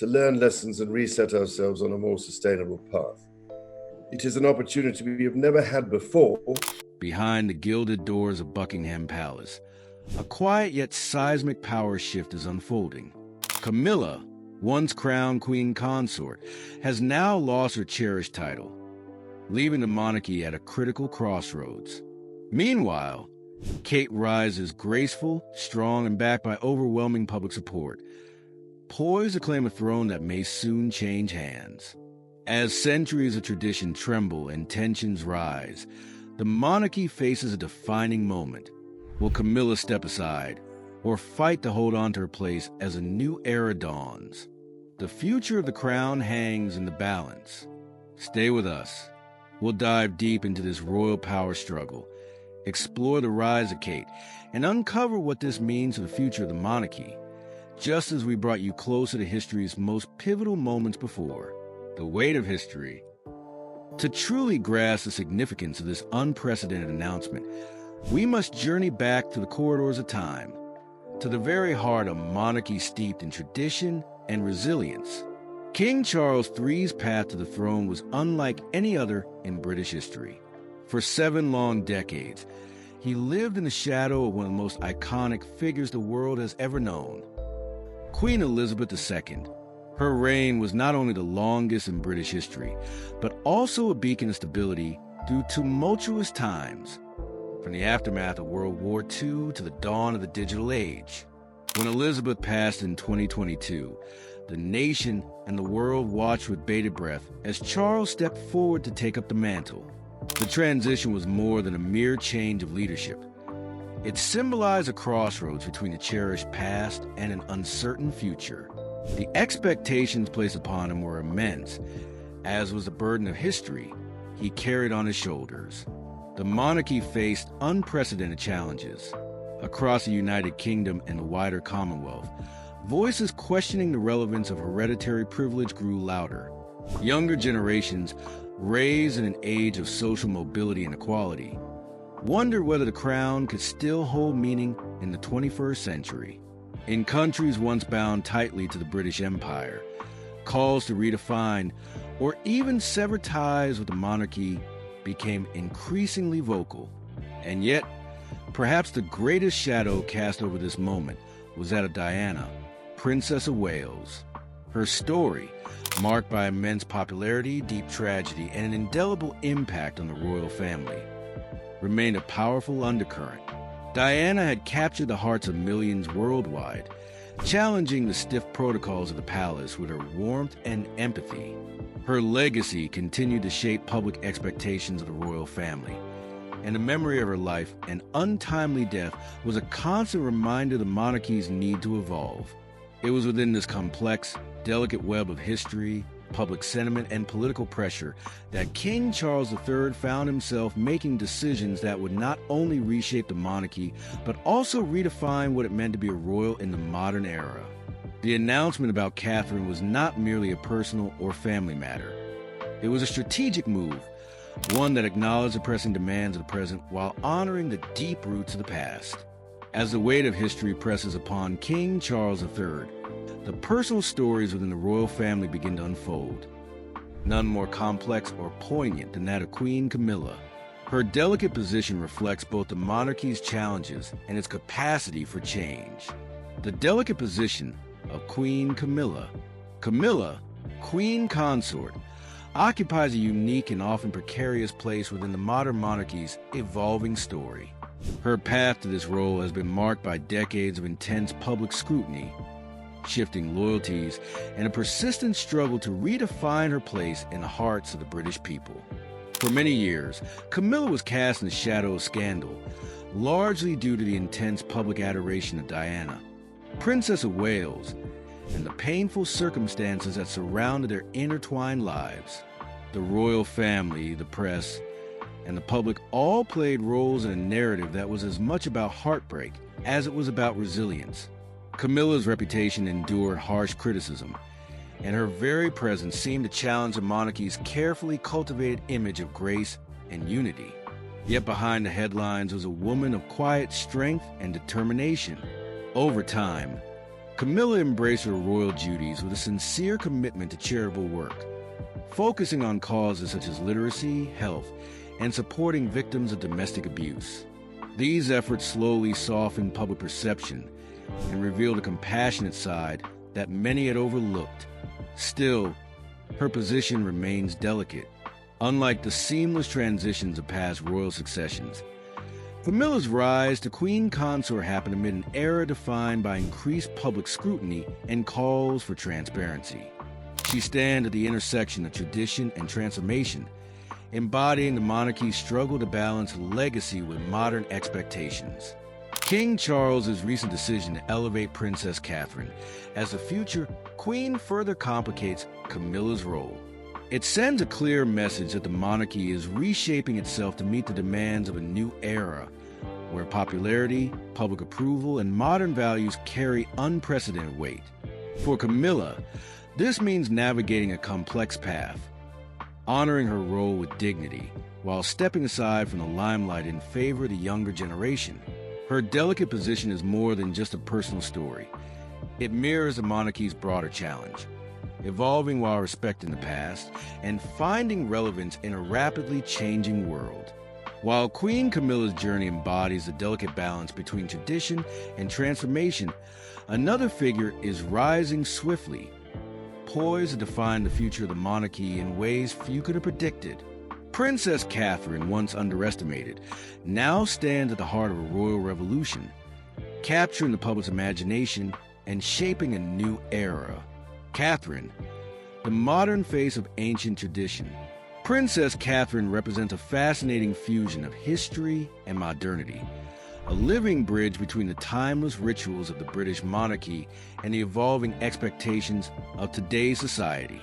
to learn lessons and reset ourselves on a more sustainable path. It is an opportunity we have never had before. Behind the gilded doors of Buckingham Palace, a quiet yet seismic power shift is unfolding. Camilla, once crowned queen consort, has now lost her cherished title, leaving the monarchy at a critical crossroads. Meanwhile, Kate rises graceful, strong, and backed by overwhelming public support, poised to claim a throne that may soon change hands. As centuries of tradition tremble and tensions rise, the monarchy faces a defining moment. Will Camilla step aside, or fight to hold on to her place as a new era dawns? The future of the crown hangs in the balance. Stay with us. We'll dive deep into this royal power struggle, explore the rise of Kate, and uncover what this means for the future of the monarchy, just as we brought you closer to history's most pivotal moments before. The weight of history. To truly grasp the significance of this unprecedented announcement, we must journey back to the corridors of time, to the very heart of a monarchy steeped in tradition and resilience. King Charles III's path to the throne was unlike any other in British history. For 7 long decades, he lived in the shadow of one of the most iconic figures the world has ever known, Queen Elizabeth II. Her reign was not only the longest in British history, but also a beacon of stability through tumultuous times, from the aftermath of World War II to the dawn of the digital age. When Elizabeth passed in 2022, the nation and the world watched with bated breath as Charles stepped forward to take up the mantle. The transition was more than a mere change of leadership. It symbolized a crossroads between a cherished past and an uncertain future. The expectations placed upon him were immense, as was the burden of history he carried on his shoulders. The monarchy faced unprecedented challenges. Across the United Kingdom and the wider Commonwealth, voices questioning the relevance of hereditary privilege grew louder. Younger generations, raised in an age of social mobility and equality, wondered whether the crown could still hold meaning in the 21st century. In countries once bound tightly to the British Empire, calls to redefine or even sever ties with the monarchy became increasingly vocal. And yet, perhaps the greatest shadow cast over this moment was that of Diana, Princess of Wales. Her story, marked by immense popularity, deep tragedy, and an indelible impact on the royal family, remained a powerful undercurrent. Diana had captured the hearts of millions worldwide, challenging the stiff protocols of the palace with her warmth and empathy. Her legacy continued to shape public expectations of the royal family, and the memory of her life and untimely death was a constant reminder of the monarchy's need to evolve. It was within this complex, delicate web of history, public sentiment, and political pressure that King Charles III found himself making decisions that would not only reshape the monarchy, but also redefine what it meant to be a royal in the modern era. The announcement about Catherine was not merely a personal or family matter. It was a strategic move, one that acknowledged the pressing demands of the present while honoring the deep roots of the past. As the weight of history presses upon King Charles III, the personal stories within the royal family begin to unfold. None more complex or poignant than that of Queen Camilla. Her delicate position reflects both the monarchy's challenges and its capacity for change. The delicate position of Queen Camilla. Camilla, queen consort, occupies a unique and often precarious place within the modern monarchy's evolving story. Her path to this role has been marked by decades of intense public scrutiny, shifting loyalties, and a persistent struggle to redefine her place in the hearts of the British people. For many years, Camilla was cast in the shadow of scandal, largely due to the intense public adoration of Diana, Princess of Wales, and the painful circumstances that surrounded their intertwined lives. The royal family, the press, and the public all played roles in a narrative that was as much about heartbreak as it was about resilience. Camilla's reputation endured harsh criticism, and her very presence seemed to challenge the monarchy's carefully cultivated image of grace and unity. Yet behind the headlines was a woman of quiet strength and determination. Over time, Camilla embraced her royal duties with a sincere commitment to charitable work, focusing on causes such as literacy, health, and supporting victims of domestic abuse. These efforts slowly softened public perception and revealed a compassionate side that many had overlooked. Still, her position remains delicate, unlike the seamless transitions of past royal successions. Camilla's rise to queen consort happened amid an era defined by increased public scrutiny and calls for transparency. She stands at the intersection of tradition and transformation, embodying the monarchy's struggle to balance legacy with modern expectations. King Charles's recent decision to elevate Princess Catherine as the future queen further complicates Camilla's role. It sends a clear message that the monarchy is reshaping itself to meet the demands of a new era, where popularity, public approval, and modern values carry unprecedented weight. For Camilla, this means navigating a complex path, honoring her role with dignity, while stepping aside from the limelight in favor of the younger generation. Her delicate position is more than just a personal story. It mirrors the monarchy's broader challenge, evolving while respecting the past and finding relevance in a rapidly changing world. While Queen Camilla's journey embodies the delicate balance between tradition and transformation, another figure is rising swiftly, poised to define the future of the monarchy in ways few could have predicted. Princess Catherine, once underestimated, now stands at the heart of a royal revolution, capturing the public's imagination and shaping a new era. Catherine, the modern face of ancient tradition. Princess Catherine represents a fascinating fusion of history and modernity, a living bridge between the timeless rituals of the British monarchy and the evolving expectations of today's society.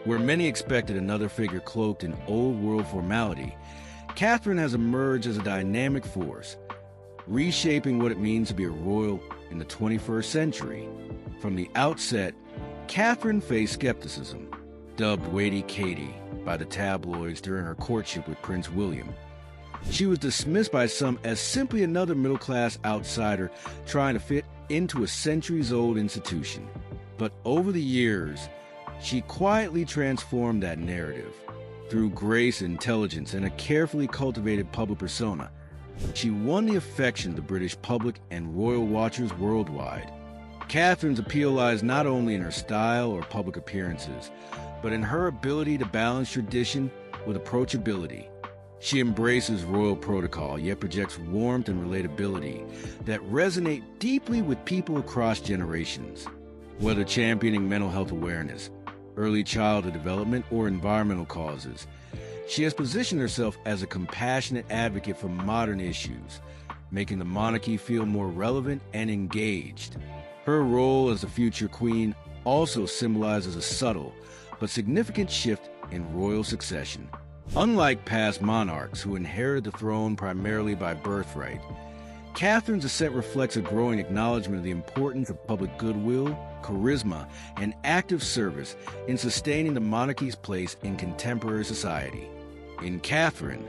Where many expected another figure cloaked in old-world formality, Catherine has emerged as a dynamic force, reshaping what it means to be a royal in the 21st century. From the outset, Catherine faced skepticism, dubbed Weighty Katie by the tabloids during her courtship with Prince William. She was dismissed by some as simply another middle-class outsider trying to fit into a centuries-old institution. But over the years, she quietly transformed that narrative. Through grace, intelligence, and a carefully cultivated public persona, she won the affection of the British public and royal watchers worldwide. Catherine's appeal lies not only in her style or public appearances, but in her ability to balance tradition with approachability. She embraces royal protocol, yet projects warmth and relatability that resonate deeply with people across generations. Whether championing mental health awareness, early childhood development, or environmental causes, she has positioned herself as a compassionate advocate for modern issues, making the monarchy feel more relevant and engaged. Her role as the future queen also symbolizes a subtle but significant shift in royal succession. Unlike past monarchs who inherited the throne primarily by birthright, Catherine's ascent reflects a growing acknowledgement of the importance of public goodwill, charisma, and active service in sustaining the monarchy's place in contemporary society. In Catherine,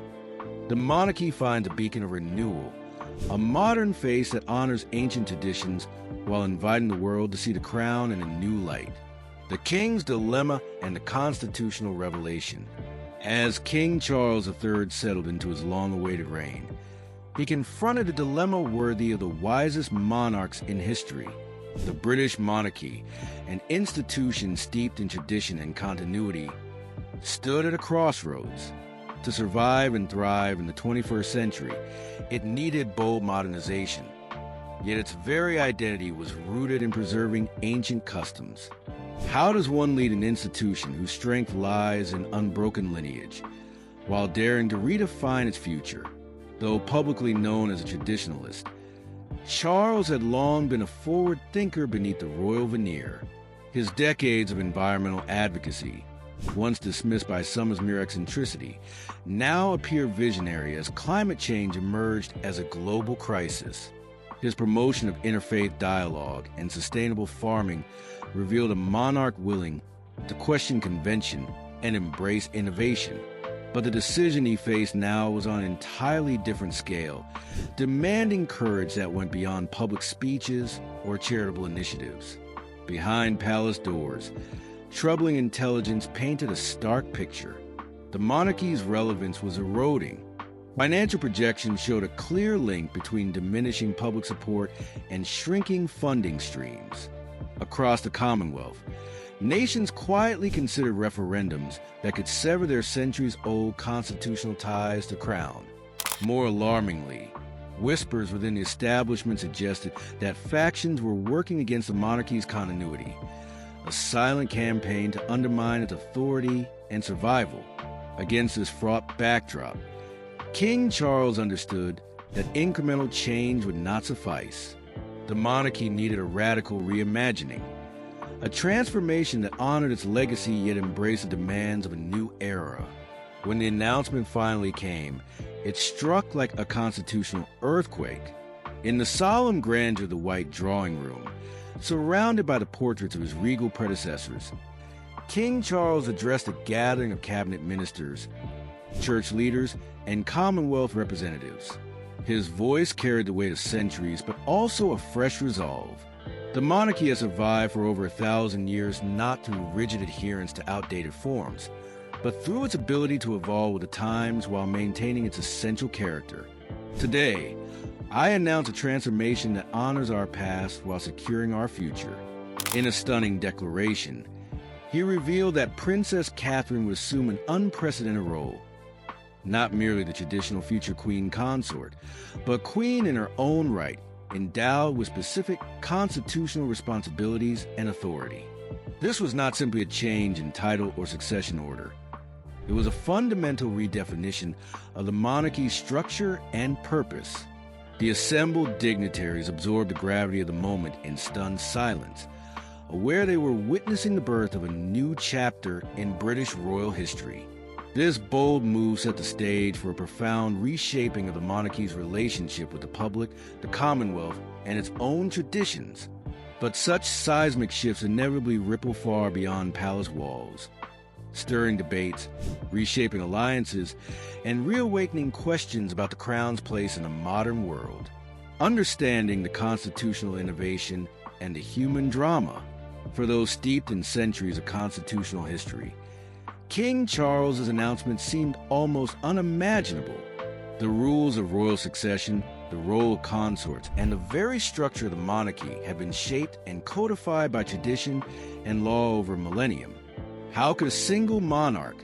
the monarchy finds a beacon of renewal, a modern face that honors ancient traditions while inviting the world to see the crown in a new light. The King's Dilemma and the Constitutional Revelation. As King Charles III settled into his long-awaited reign, he confronted a dilemma worthy of the wisest monarchs in history. The British monarchy, an institution steeped in tradition and continuity, stood at a crossroads. To survive and thrive in the 21st century, it needed bold modernization. Yet its very identity was rooted in preserving ancient customs. How does one lead an institution whose strength lies in unbroken lineage, while daring to redefine its future? Though publicly known as a traditionalist, Charles had long been a forward thinker beneath the royal veneer. His decades of environmental advocacy, once dismissed by some as mere eccentricity, now appear visionary as climate change emerged as a global crisis. His promotion of interfaith dialogue and sustainable farming revealed a monarch willing to question convention and embrace innovation. But the decision he faced now was on an entirely different scale, demanding courage that went beyond public speeches or charitable initiatives. behind palace doors, troubling intelligence painted a stark picture. The monarchy's relevance was eroding. Financial projections showed a clear link between diminishing public support and shrinking funding streams. Across the Commonwealth, nations quietly considered referendums that could sever their centuries-old constitutional ties to crown. More alarmingly, whispers within the establishment suggested that factions were working against the monarchy's continuity, a silent campaign to undermine its authority and survival. Against this fraught backdrop, King Charles understood that incremental change would not suffice. The monarchy needed a radical reimagining, a transformation that honored its legacy yet embraced the demands of a new era. When the announcement finally came, it struck like a constitutional earthquake. In the solemn grandeur of the White Drawing Room, surrounded by the portraits of his regal predecessors, King Charles addressed a gathering of cabinet ministers, church leaders, and Commonwealth representatives. His voice carried the weight of centuries, but also a fresh resolve. The monarchy has survived for over 1,000 years not through rigid adherence to outdated forms, but through its ability to evolve with the times while maintaining its essential character. Today, I announce a transformation that honors our past while securing our future. In a stunning declaration, he revealed that Princess Catherine would assume an unprecedented role. Not merely the traditional future queen consort, but queen in her own right, endowed with specific constitutional responsibilities and authority. This was not simply a change in title or succession order. It was a fundamental redefinition of the monarchy's structure and purpose. The assembled dignitaries absorbed the gravity of the moment in stunned silence, aware they were witnessing the birth of a new chapter in British royal history. This bold move set the stage for a profound reshaping of the monarchy's relationship with the public, the Commonwealth, and its own traditions. But such seismic shifts inevitably ripple far beyond palace walls, stirring debates, reshaping alliances, and reawakening questions about the crown's place in a modern world. Understanding the constitutional innovation and the human drama for those steeped in centuries of constitutional history, King Charles's announcement seemed almost unimaginable. The rules of royal succession, the role of consorts, and the very structure of the monarchy had been shaped and codified by tradition and law over a millennium. How could a single monarch,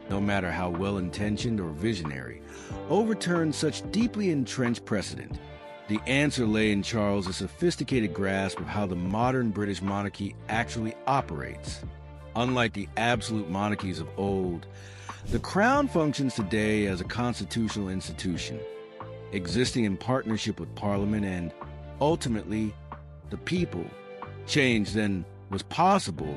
no matter how well-intentioned or visionary, overturn such deeply entrenched precedent? The answer lay in Charles's sophisticated grasp of how the modern British monarchy actually operates. Unlike the absolute monarchies of old, the crown functions today as a constitutional institution, existing in partnership with Parliament and, ultimately, the people. Change, then, was possible,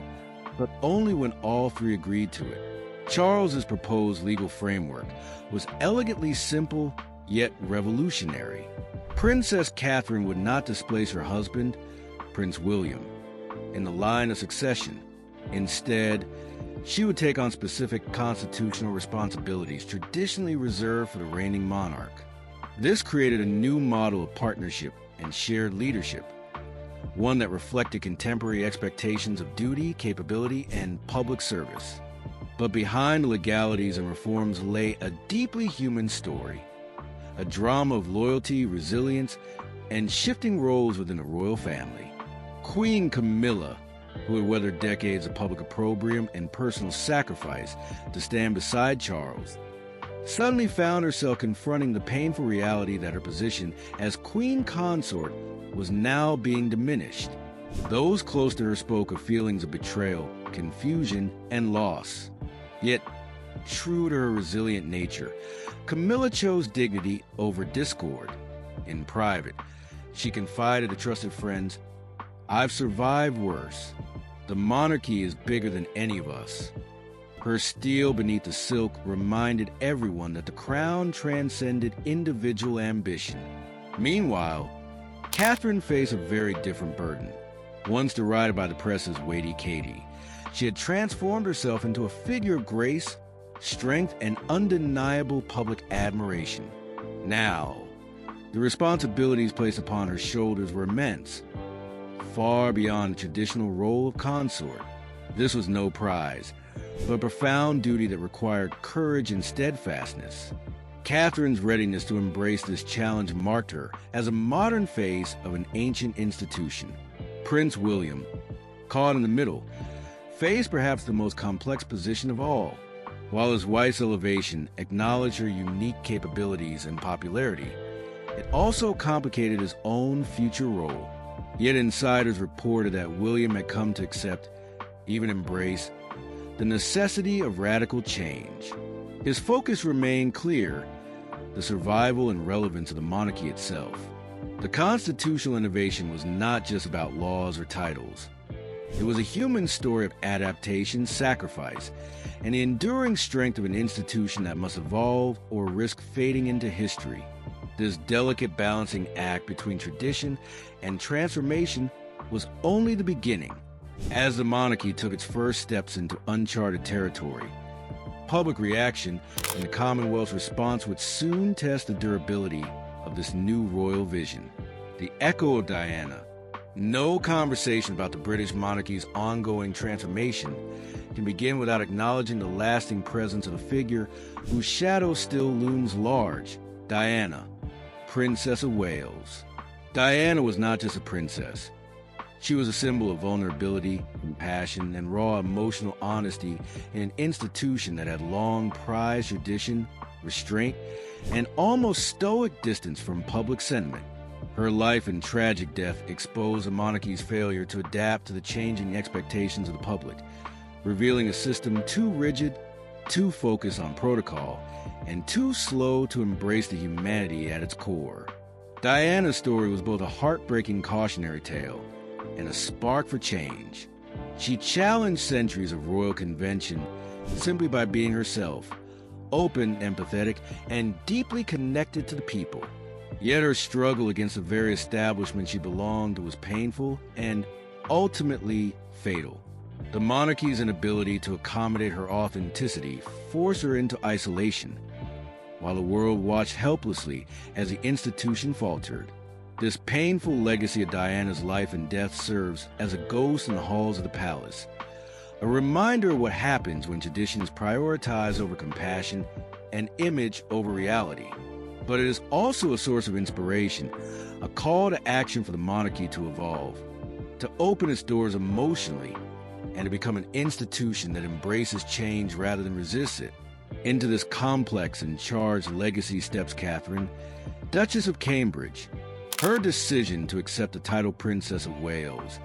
but only when all three agreed to it. Charles's proposed legal framework was elegantly simple, yet revolutionary. Princess Catherine would not displace her husband, Prince William, in the line of succession. Instead, she would take on specific constitutional responsibilities traditionally reserved for the reigning monarch. This created a new model of partnership and shared leadership, one that reflected contemporary expectations of duty, capability, and public service. But behind the legalities and reforms lay a deeply human story, a drama of loyalty, resilience, and shifting roles within the royal family. Queen Camilla, who had weathered decades of public opprobrium and personal sacrifice to stand beside Charles, suddenly found herself confronting the painful reality that her position as queen consort was now being diminished. Those close to her spoke of feelings of betrayal, confusion, and loss. Yet, true to her resilient nature, Camilla chose dignity over discord. In private, she confided to trusted friends, "I've survived worse. The monarchy is bigger than any of us." Her steel beneath the silk reminded everyone that the crown transcended individual ambition. Meanwhile, Catherine faced a very different burden. Once derided by the press as Weighty Katie, she had transformed herself into a figure of grace, strength, and undeniable public admiration. Now, the responsibilities placed upon her shoulders were immense. far beyond the traditional role of consort. This was no prize, but a profound duty that required courage and steadfastness. Catherine's readiness to embrace this challenge marked her as a modern face of an ancient institution. Prince William, caught in the middle, faced perhaps the most complex position of all. While his wife's elevation acknowledged her unique capabilities and popularity, it also complicated his own future role. Yet insiders reported that William had come to accept, even embrace, the necessity of radical change. His focus remained clear: the survival and relevance of the monarchy itself. The constitutional innovation was not just about laws or titles. It was a human story of adaptation, sacrifice, and the enduring strength of an institution that must evolve or risk fading into history. This delicate balancing act between tradition and transformation was only the beginning. As the monarchy took its first steps into uncharted territory, public reaction and the Commonwealth's response would soon test the durability of this new royal vision. The echo of Diana. No conversation about the British monarchy's ongoing transformation can begin without acknowledging the lasting presence of a figure whose shadow still looms large: Diana, Princess of Wales. Diana was not just a princess. She was a symbol of vulnerability, compassion, and raw emotional honesty in an institution that had long prized tradition, restraint, and almost stoic distance from public sentiment. Her life and tragic death exposed the monarchy's failure to adapt to the changing expectations of the public, revealing a system too rigid, too focused on protocol, and too slow to embrace the humanity at its core. Diana's story was both a heartbreaking cautionary tale and a spark for change. She challenged centuries of royal convention simply by being herself, open, empathetic, and deeply connected to the people. Yet her struggle against the very establishment she belonged to was painful and ultimately fatal. The monarchy's inability to accommodate her authenticity forced her into isolation, while the world watched helplessly as the institution faltered. This painful legacy of Diana's life and death serves as a ghost in the halls of the palace, a reminder of what happens when traditions prioritize over compassion and image over reality. But it is also a source of inspiration, a call to action for the monarchy to evolve, to open its doors emotionally, and to become an institution that embraces change rather than resists it. Into this complex and charged legacy steps Catherine, Duchess of Cambridge. Her decision to accept the title Princess of Wales,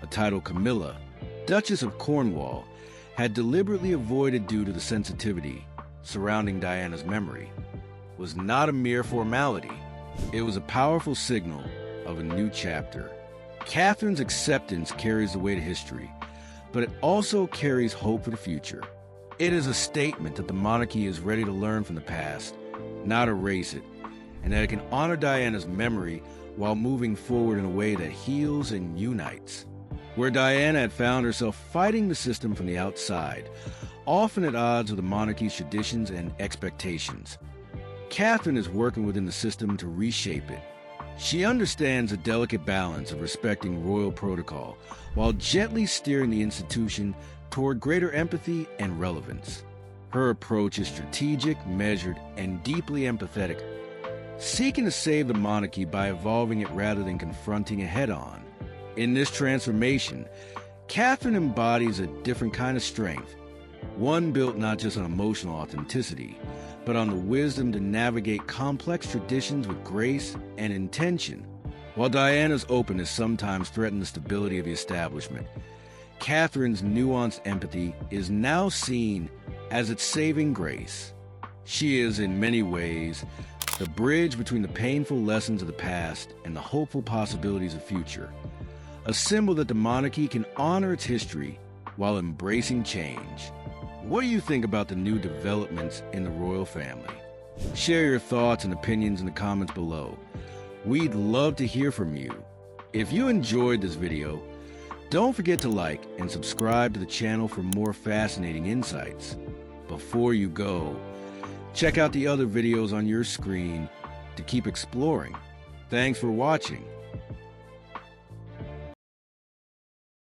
a title Camilla, Duchess of Cornwall, had deliberately avoided due to the sensitivity surrounding Diana's memory, was not a mere formality. It was a powerful signal of a new chapter. Catherine's acceptance carries the weight of history, but it also carries hope for the future. It is a statement that the monarchy is ready to learn from the past, not erase it, and that it can honor Diana's memory while moving forward in a way that heals and unites. Where Diana had found herself fighting the system from the outside, often at odds with the monarchy's traditions and expectations, Catherine is working within the system to reshape it. She understands the delicate balance of respecting royal protocol while gently steering the institution toward greater empathy and relevance. Her approach is strategic, measured, and deeply empathetic, seeking to save the monarchy by evolving it rather than confronting it head-on. In this transformation, Catherine embodies a different kind of strength, one built not just on emotional authenticity, but on the wisdom to navigate complex traditions with grace and intention. While Diana's openness sometimes threatened the stability of the establishment, Catherine's nuanced empathy is now seen as its saving grace. She is, in many ways, the bridge between the painful lessons of the past and the hopeful possibilities of the future, a symbol that the monarchy can honor its history while embracing change. What do you think about the new developments in the royal family? Share your thoughts and opinions in the comments below. We'd love to hear from you. If you enjoyed this video, don't forget to like and subscribe to the channel for more fascinating insights. Before you go, check out the other videos on your screen to keep exploring. Thanks for watching.